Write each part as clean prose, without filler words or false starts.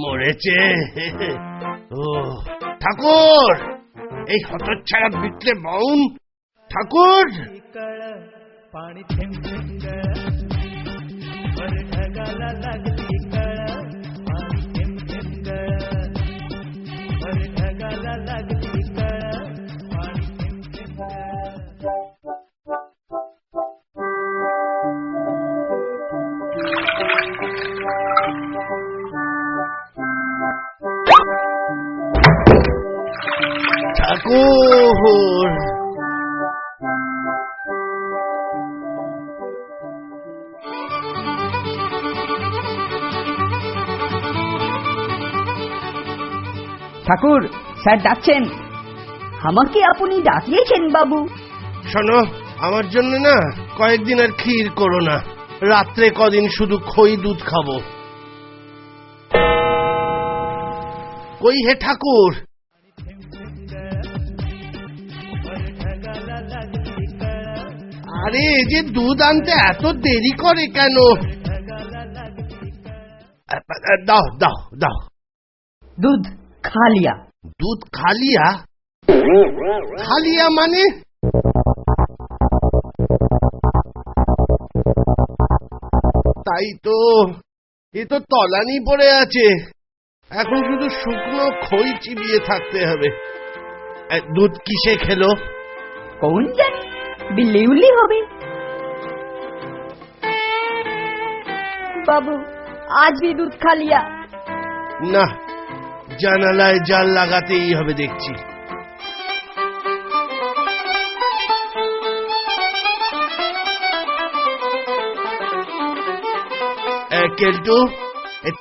মরেছে। ও ঠাকুর, এই হতচ্ছাড়া বিটলে বাউন ঠাকুর। पाणी थेंब थेंब वर ढगाला लागली कळ पाणी थेंब थेंब वर ढगाला लागली कळ पाणी थेंब थेंब ঠাকুর ঠাকুর স্যার ডাকছেন। আমাকে আপনি ডাকিয়েছেন বাবু? শোনো, আমার জন্য না কয়েকদিন আর ক্ষীর করো না, রাত্রে কদিন শুধু খই দুধ খাবো। কই হে ঠাকুর? আরে যে দুধ আনতে এত দেরি করে কেন? দাও দাও দাও। দুধ খালিয়া। দুধ খালিয়া? খালিয়া মানে? তাই তো, এ তো তলানি পড়ে আছে, এখন শুধু শুকনো খই চিবিয়ে থাকতে হবে। দুধ কিসে খেলো? কোন জানি, বিল্লি উল্লি হবে। বাবু আজ भी दूध खा लिया। না, জানালায় জাল লাগাতেই হবে দেখছি। কেলটু,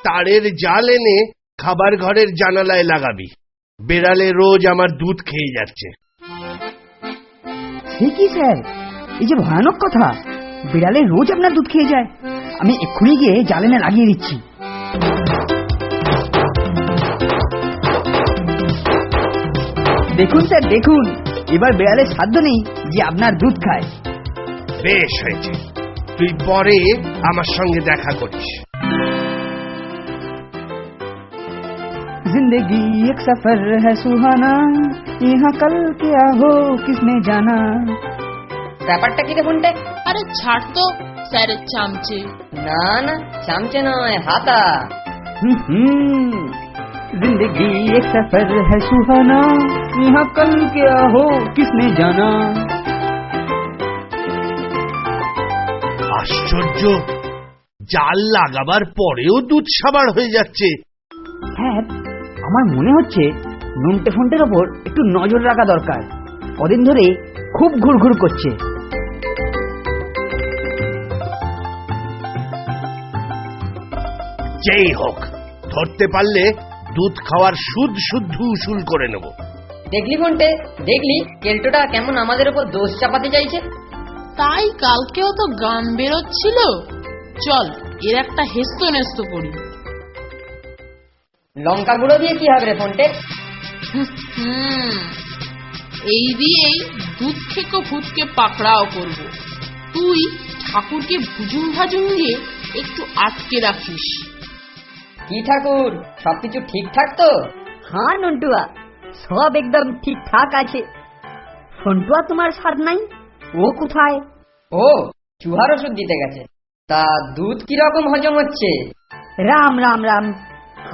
তারের জাল এনে খাবার ঘরের জানালায় লাগাবি, বেড়ালে রোজ আমার দুধ খেয়ে যাচ্ছে। সে কি স্যার, এই যে ভয়ানক কথা, বিড়ালে রোজ আপনার দুধ খেয়ে যায়। আমি এক্ষুনি গিয়ে জাল এনে লাগিয়ে দিচ্ছি। দেখুন স্যার দেখুন, এবার বিড়ালের সাধ্য নেই যে আপনার দুধ খায়। বেশ হয়েছে, তুই পরে আমার সঙ্গে দেখা করিস। जिंदगी एक सफर है सुहाना, यहाँ कल क्या हो किसने जाना। ব্যাপারটা কি দেখুন? আরে ছাড় তো স্যারের চামচে। না না, চামচে নয়, হাতা। जिंदगी एक सफर है सुहाना, यहाँ कल क्या हो किसने जाना। আশ্চর্য, জাল লাগাবার পরেও দুধ সাবার হয়ে যাচ্ছে। হ্যাঁ, আমার মনে হচ্ছে নন্টে ফন্টের ওপর একটু নজর রাখা দরকার। কদিন ধরে খুব ঘুরঘুর করছে। যেই হোক, ধরতে পারলে দুধ খাওয়ার সুদ শুদ্ধ উসুল করে নেব। দেখলি ফন্টে, দেখলি কেলটোটা কেমন আমাদের উপর দোষ চাপাতে চাইছে। তাই কালকেও তো গান বেরোচ্ছিল। চল এর একটা হেস্ত নেস্ত করি। লঙ্কা গুঁড়ো দিয়ে কি হবে রে ফন্টে? এই দিয়েই দুধ থেকে ভূতকে পাকড়াও করব। তুই ঠাকুরকে ভুজুং ভাজুং দিয়ে একটু আটকে রাখিস। কি ঠাকুর, সবকিছু ঠিকঠাক তো? হ্যাঁ নন্টুয়া, সব একদম ঠিকঠাক আছে। ফন্টুয়া তোমার সার নাই, ও কোথায়? ও চুহার ওষুধ দিতে গেছে। তা দুধ কিরকম হজম হচ্ছে? রাম রাম রাম,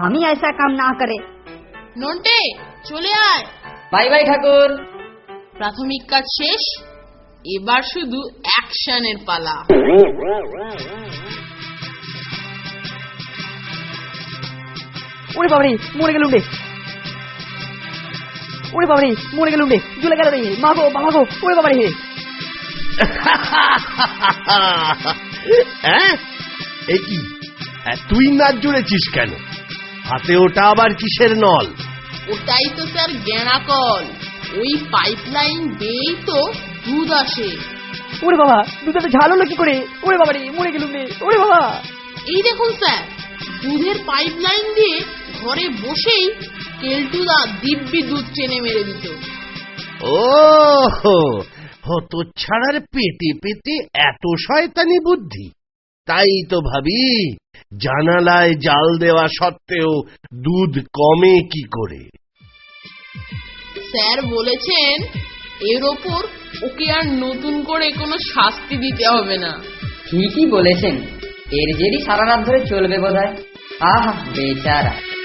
আমি ऐसा काम ना करे। নন্টে চলে আয়। বাই বাই ঠাকুর। প্রাথমিক কাজ শেষ, এবার শুধু অ্যাকশনের পালা। ওরে বাবারে, মরে গেলুম রে। ওরে বাবারে, মরে গেলুম রে, জ্বলে গেল রে। মাগো মাগো, ওরে বাবারে। এই কি, তুই নাচ জুড়েছিস কেন? হাতে ওটা আবার কিসের নল? ওটাই তো স্যার গেঁড়া কল, ওই পাইপলাইন দিয়েই তো দুধ আসে। ওরে বাবা, দুধটা ঝাল হলো কি করে? ওরে বাবারে, মরে গেলুম রে। ওরে বাবা, এই দেখুন স্যার, দুধের পাইপলাইন দিয়ে ঘরে বসেই কেলটুদা দিব্যি দুধ টেনে মেরে দিত। ও হতচ্ছাড়ার পেটে পেটে এত শয়তানি বুদ্ধি। তাই তো ভাবি, জানালায় জাল দেওয়া সত্ত্বেও দুধ কমে কি করে। স্যার বলেছেন এর ওপর ওকে আর নতুন করে কোনো শাস্তি দিতে হবে না। ঠিকই বলেছেন, এর জেরই সারা রাত ধরে চলবে বোধহয়। আহা বেচারা।